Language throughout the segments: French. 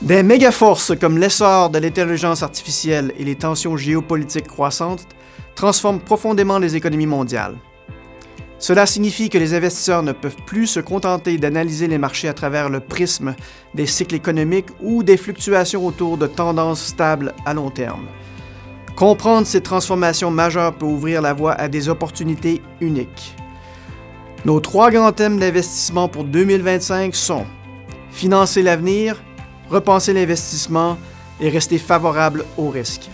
Des mégaforces comme l'essor de l'intelligence artificielle et les tensions géopolitiques croissantes transforment profondément les économies mondiales. Cela signifie que les investisseurs ne peuvent plus se contenter d'analyser les marchés à travers le prisme des cycles économiques ou des fluctuations autour de tendances stables à long terme. Comprendre ces transformations majeures peut ouvrir la voie à des opportunités uniques. Nos 3 grands thèmes d'investissement pour 2025 sont financer l'avenir, repenser l'investissement et rester favorable au risque.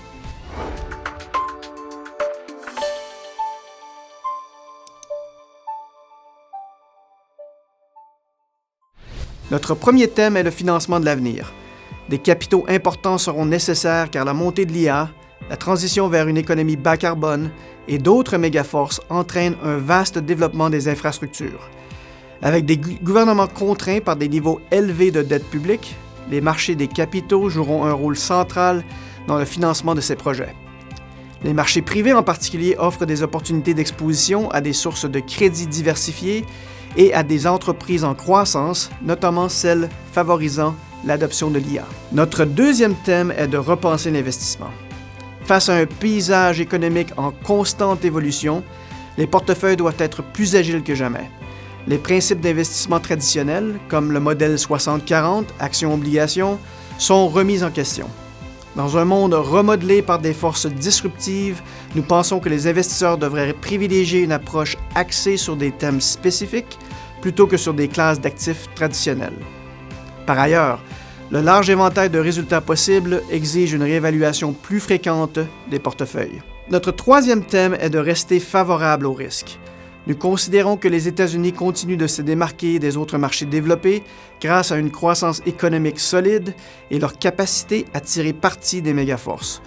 Notre premier thème est le financement de l'avenir. Des capitaux importants seront nécessaires car la montée de l'IA, la transition vers une économie bas carbone et d'autres mégaforces entraînent un vaste développement des infrastructures. Avec des gouvernements contraints par des niveaux élevés de dette publique, les marchés des capitaux joueront un rôle central dans le financement de ces projets. Les marchés privés en particulier offrent des opportunités d'exposition à des sources de crédits diversifiées et à des entreprises en croissance, notamment celles favorisant l'adoption de l'IA. Notre deuxième thème est de repenser l'investissement. Face à un paysage économique en constante évolution, les portefeuilles doivent être plus agiles que jamais. Les principes d'investissement traditionnels, comme le modèle 60-40, actions-obligations, sont remis en question. Dans un monde remodelé par des forces disruptives, nous pensons que les investisseurs devraient privilégier une approche axée sur des thèmes spécifiques plutôt que sur des classes d'actifs traditionnelles. Par ailleurs, le large éventail de résultats possibles exige une réévaluation plus fréquente des portefeuilles. Notre troisième thème est de rester favorable au risque. Nous considérons que les États-Unis continuent de se démarquer des autres marchés développés grâce à une croissance économique solide et leur capacité à tirer parti des mégaforces.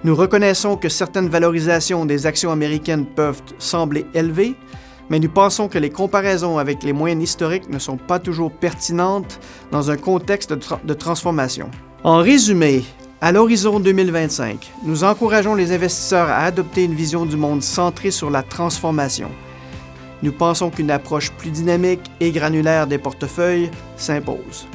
Nous reconnaissons que certaines valorisations des actions américaines peuvent sembler élevées, mais nous pensons que les comparaisons avec les moyennes historiques ne sont pas toujours pertinentes dans un contexte de transformation. En résumé, à l'horizon 2025, nous encourageons les investisseurs à adopter une vision du monde centrée sur la transformation. Nous pensons qu'une approche plus dynamique et granulaire des portefeuilles s'impose.